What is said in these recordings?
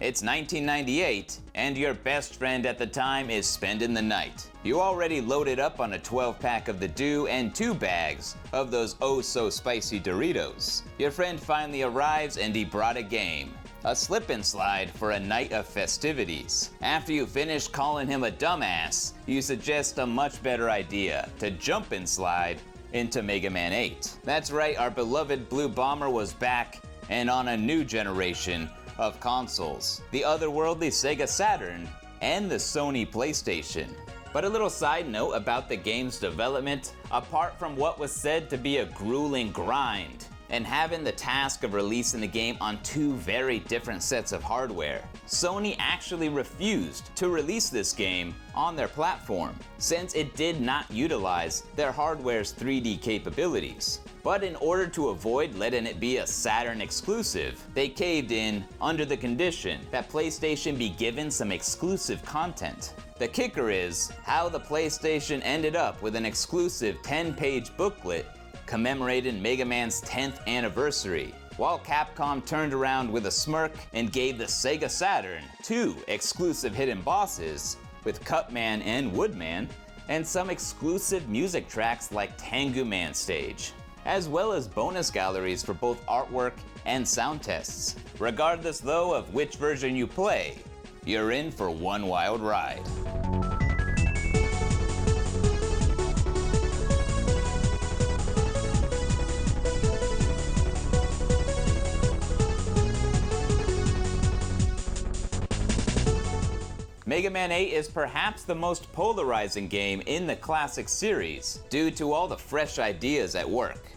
It's 1998, and your best friend at the time is spending the night. You already loaded up on a 12-pack of the Dew and 2 bags of those oh-so-spicy Doritos. Your friend finally arrives and he brought a game. A slip and slide for a night of festivities. After you finish calling him a dumbass, you suggest a much better idea, to jump and slide into Mega Man 8. That's right, our beloved Blue Bomber was back and on a new generation of consoles. The otherworldly Sega Saturn and the Sony PlayStation. But a little side note about the game's development, apart from what was said to be a grueling grind, and having the task of releasing the game on 2 very different sets of hardware, Sony actually refused to release this game on their platform, since it did not utilize their hardware's 3D capabilities. But in order to avoid letting it be a Saturn exclusive, they caved in under the condition that PlayStation be given some exclusive content. The kicker is how the PlayStation ended up with an exclusive 10-page booklet commemorating Mega Man's 10th anniversary, while Capcom turned around with a smirk and gave the Sega Saturn 2 exclusive hidden bosses with Cutman and Woodman, and some exclusive music tracks like Tengu Man Stage, as well as bonus galleries for both artwork and sound tests. Regardless though of which version you play, you're in for one wild ride. Mega Man 8 is perhaps the most polarizing game in the classic series due to all the fresh ideas at work.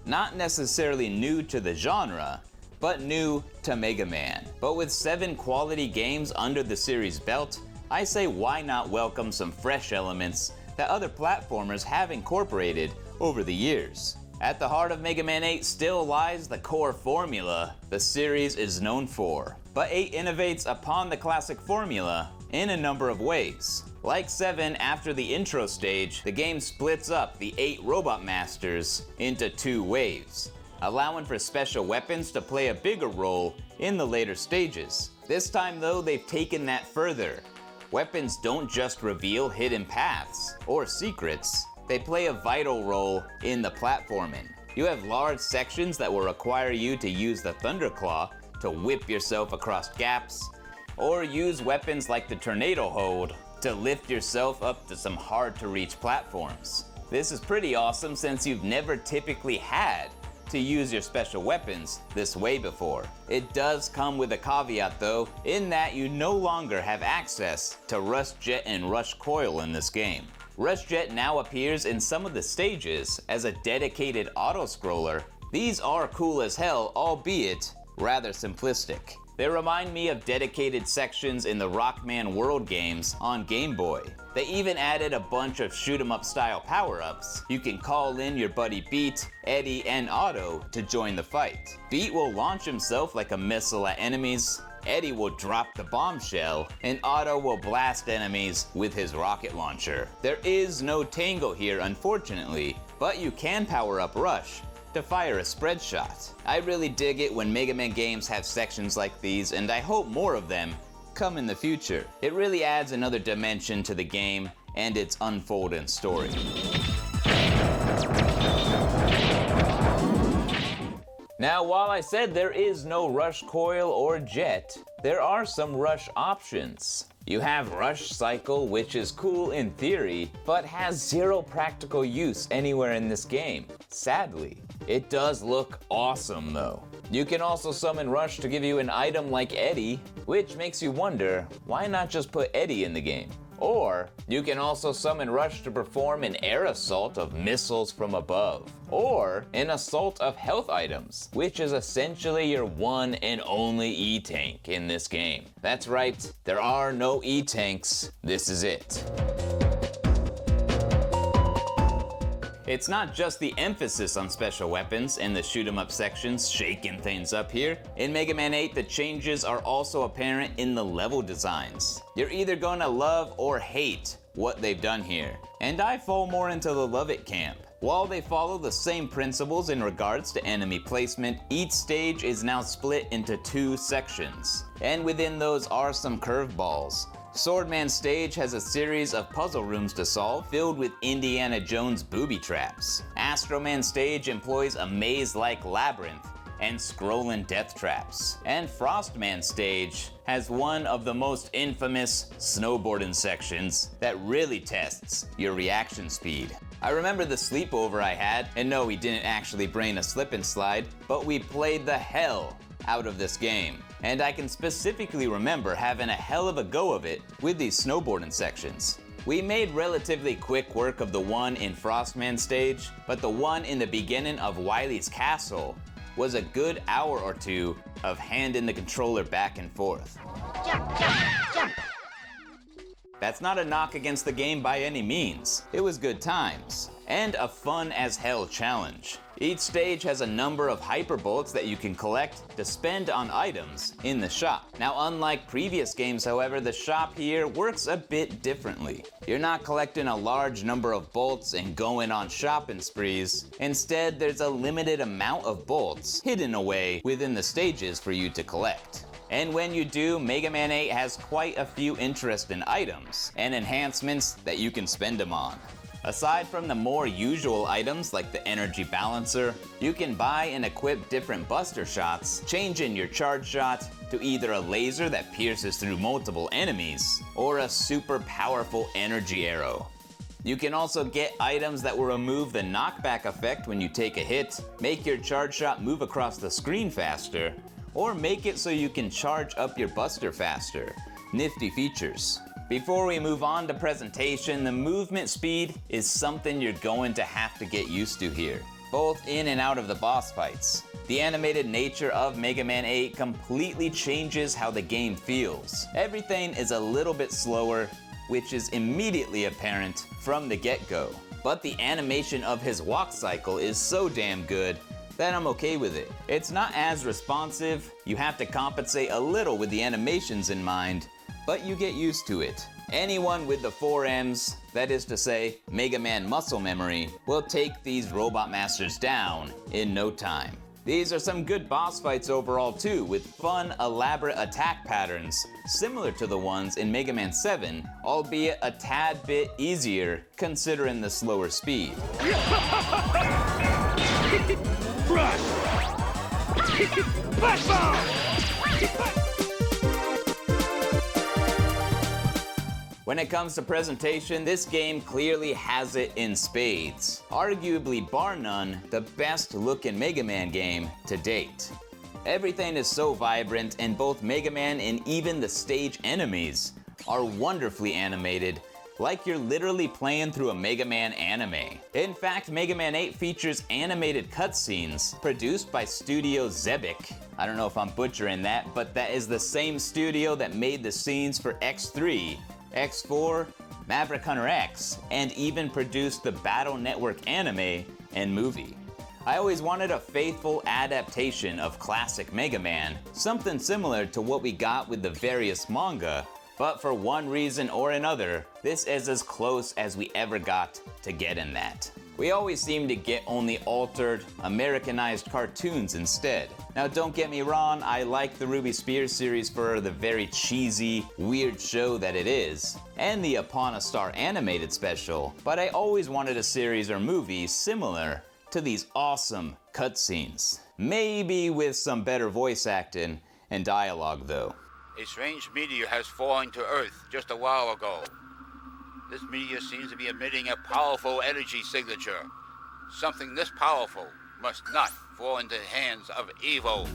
Not necessarily new to the genre, but new to Mega Man. But with 7 quality games under the series belt, I say why not welcome some fresh elements that other platformers have incorporated over the years. At the heart of Mega Man 8 still lies the core formula the series is known for. But 8 innovates upon the classic formula in a number of ways. Like 7, after the intro stage, the game splits up the 8 Robot Masters into 2 waves, allowing for special weapons to play a bigger role in the later stages. This time though, they've taken that further. Weapons don't just reveal hidden paths or secrets, they play a vital role in the platforming. You have large sections that will require you to use the Thunder Claw to whip yourself across gaps, or use weapons like the Tornado Hold to lift yourself up to some hard-to-reach platforms. This is pretty awesome since you've never typically had to use your special weapons this way before. It does come with a caveat though, in that you no longer have access to Rush Jet and Rush Coil in this game. Rush Jet now appears in some of the stages as a dedicated auto-scroller. These are cool as hell, albeit rather simplistic. They remind me of dedicated sections in the Rockman World games on Game Boy. They even added a bunch of shoot-'em-up style power-ups. You can call in your buddy Beat, Eddie, and Otto to join the fight. Beat will launch himself like a missile at enemies, Eddie will drop the bombshell, and Otto will blast enemies with his rocket launcher. There is no Tango here, unfortunately, but you can power up Rush to fire a spread shot. I really dig it when Mega Man games have sections like these, and I hope more of them come in the future. It really adds another dimension to the game and its unfolding story. Now, while I said there is no Rush Coil or Jet, there are some Rush options. You have Rush Cycle, which is cool in theory, but has 0 practical use anywhere in this game, sadly. It does look awesome though. You can also summon Rush to give you an item like Eddie, which makes you wonder, why not just put Eddie in the game? Or you can also summon Rush to perform an air assault of missiles from above, or an assault of health items, which is essentially your one and only E-Tank in this game. That's right, there are no E-Tanks, this is it. It's not just the emphasis on special weapons and the shoot-'em-up sections shaking things up here. In Mega Man 8, the changes are also apparent in the level designs. You're either gonna love or hate what they've done here, and I fall more into the love it camp. While they follow the same principles in regards to enemy placement, each stage is now split into 2 sections, and within those are some curveballs. Swordman stage has a series of puzzle rooms to solve filled with Indiana Jones booby traps. Astroman stage employs a maze-like labyrinth and scrolling death traps. And Frostman stage has one of the most infamous snowboarding sections that really tests your reaction speed. I remember the sleepover I had, and no, we didn't actually brain a slip and slide, but we played the hell out of this game. And I can specifically remember having a hell of a go of it with these snowboarding sections. We made relatively quick work of the one in Frostman stage, but the one in the beginning of Wily's castle was a good hour or 2 of handing the controller back and forth. Jump, jump, jump. That's not a knock against the game by any means. It was good times, and a fun as hell challenge. Each stage has a number of hyper bullets that you can collect to spend on items in the shop. Now, unlike previous games, however, the shop here works a bit differently. You're not collecting a large number of bolts and going on shopping sprees. Instead, there's a limited amount of bolts hidden away within the stages for you to collect. And when you do, Mega Man 8 has quite a few interesting items and enhancements that you can spend them on. Aside from the more usual items like the energy balancer, you can buy and equip different buster shots, changing your charge shot to either a laser that pierces through multiple enemies, or a super powerful energy arrow. You can also get items that will remove the knockback effect when you take a hit, make your charge shot move across the screen faster, or make it so you can charge up your buster faster. Nifty features. Before we move on to presentation, the movement speed is something you're going to have to get used to here, both in and out of the boss fights. The animated nature of Mega Man 8 completely changes how the game feels. Everything is a little bit slower, which is immediately apparent from the get-go. But the animation of his walk cycle is so damn good that I'm okay with it. It's not as responsive, you have to compensate a little with the animations in mind, but you get used to it. Anyone with the 4Ms, that is to say, Mega Man muscle memory, will take these Robot Masters down in no time. These are some good boss fights overall too, with fun, elaborate attack patterns, similar to the ones in Mega Man 7, albeit a tad bit easier considering the slower speed. Rush! Flash bomb! When it comes to presentation, this game clearly has it in spades. Arguably, bar none, the best looking Mega Man game to date. Everything is so vibrant, and both Mega Man and even the stage enemies are wonderfully animated, like you're literally playing through a Mega Man anime. In fact, Mega Man 8 features animated cutscenes produced by Studio Zebic. I don't know if I'm butchering that, but that is the same studio that made the scenes for X3, X4, Maverick Hunter X, and even produced the Battle Network anime and movie. I always wanted a faithful adaptation of classic Mega Man, something similar to what we got with the various manga, but for one reason or another, this is as close as we ever got to getting that. We always seem to get only altered, Americanized cartoons instead. Now don't get me wrong, I like the Ruby Spears series for the very cheesy, weird show that it is, and the Upon a Star animated special, but I always wanted a series or movie similar to these awesome cutscenes. Maybe with some better voice acting and dialogue though. A strange meteor has fallen to Earth just a while ago. This meteor seems to be emitting a powerful energy signature. Something this powerful must not fall into the hands of evil.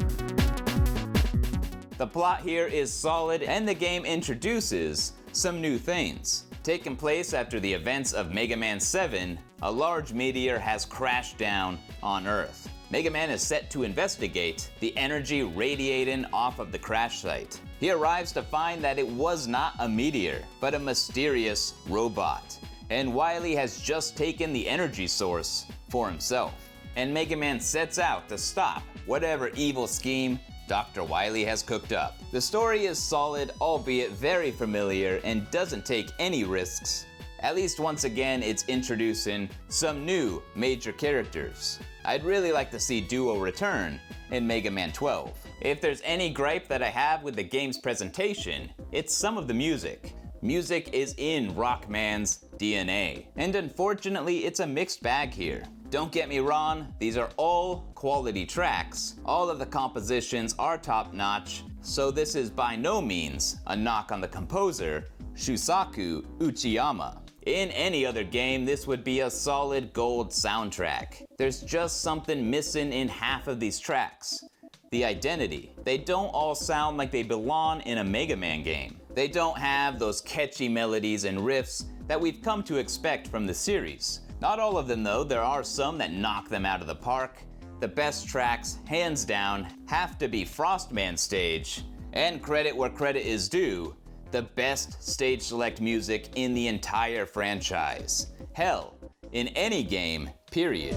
The plot here is solid, and the game introduces some new things. Taking place after the events of Mega Man 7, a large meteor has crashed down on Earth. Mega Man is set to investigate the energy radiating off of the crash site. He arrives to find that it was not a meteor, but a mysterious robot. And Wily has just taken the energy source for himself. And Mega Man sets out to stop whatever evil scheme Dr. Wily has cooked up. The story is solid, albeit very familiar, and doesn't take any risks At least once again, it's introducing some new major characters. I'd really like to see Duo return in Mega Man 12. If there's any gripe that I have with the game's presentation, it's some of the music. Music is in Rockman's DNA, and unfortunately it's a mixed bag here. Don't get me wrong, these are all quality tracks. All of the compositions are top notch, so this is by no means a knock on the composer, Shusaku Uchiyama. In any other game, this would be a solid gold soundtrack. There's just something missing in half of these tracks. The identity. They don't all sound like they belong in a Mega Man game. They don't have those catchy melodies and riffs that we've come to expect from the series. Not all of them though, there are some that knock them out of the park. The best tracks, hands down, have to be Frostman stage, and credit where credit is due, the best stage select music in the entire franchise. Hell, in any game, period.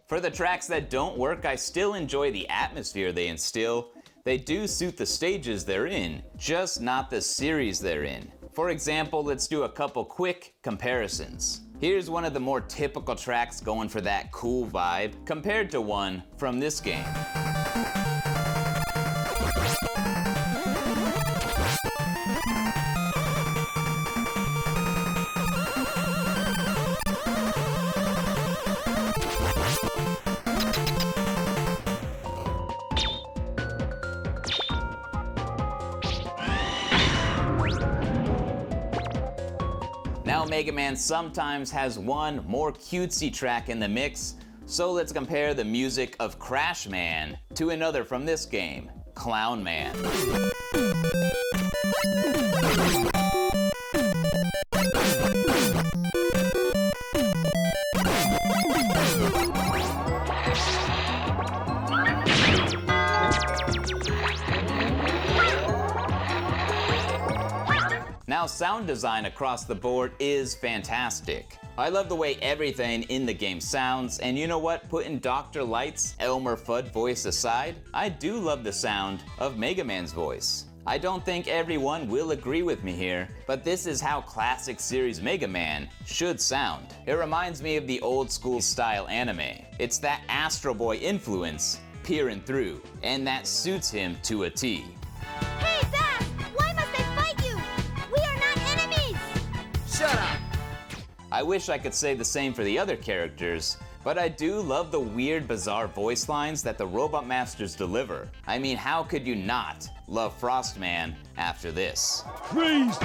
For the tracks that don't work, I still enjoy the atmosphere they instill. They do suit the stages they're in, just not the series they're in. For example, let's do a couple quick comparisons. Here's one of the more typical tracks going for that cool vibe compared to one from this game. Now Mega Man sometimes has one more cutesy track in the mix, so let's compare the music of Crash Man to another from this game, Clown Man. Now, sound design across the board is fantastic. I love the way everything in the game sounds, and you know what? Putting Dr. Light's Elmer Fudd voice aside, I do love the sound of Mega Man's voice. I don't think everyone will agree with me here, but this is how classic series Mega Man should sound. It reminds me of the old school style anime. It's that Astro Boy influence peering through, and that suits him to a T. Hey, Zach! Why must I fight you? We are not enemies! Shut up! I wish I could say the same for the other characters, but I do love the weird, bizarre voice lines that the Robot Masters deliver. I mean, how could you not love Frostman after this? Freeze!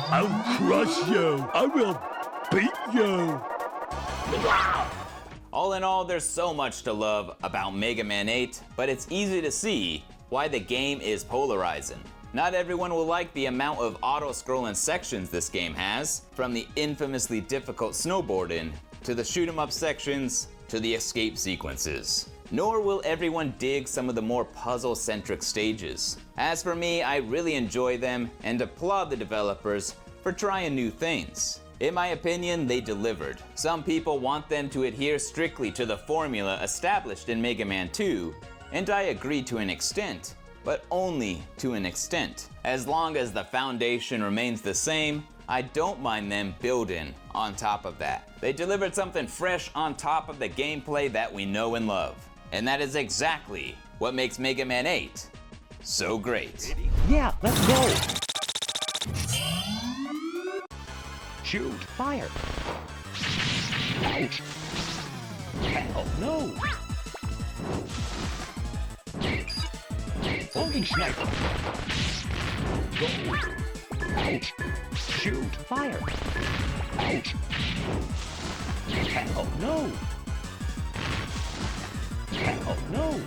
I'll crush you! I will beat you! All in all, there's so much to love about Mega Man 8, but it's easy to see why the game is polarizing. Not everyone will like the amount of auto-scrolling sections this game has, from the infamously difficult snowboarding, to the shoot-'em-up sections, to the escape sequences. Nor will everyone dig some of the more puzzle-centric stages. As for me, I really enjoy them and applaud the developers for trying new things. In my opinion, they delivered. Some people want them to adhere strictly to the formula established in Mega Man 2, and I agree to an extent, but only to an extent. As long as the foundation remains the same, I don't mind them building on top of that. They delivered something fresh on top of the gameplay that we know and love. And that is exactly what makes Mega Man 8 so great. Yeah, let's go! Shoot! Fire! Ouch! Hell no! Holding sniper! Go! Ouch! Shoot! Fire! Ouch! Hell no! Hell no!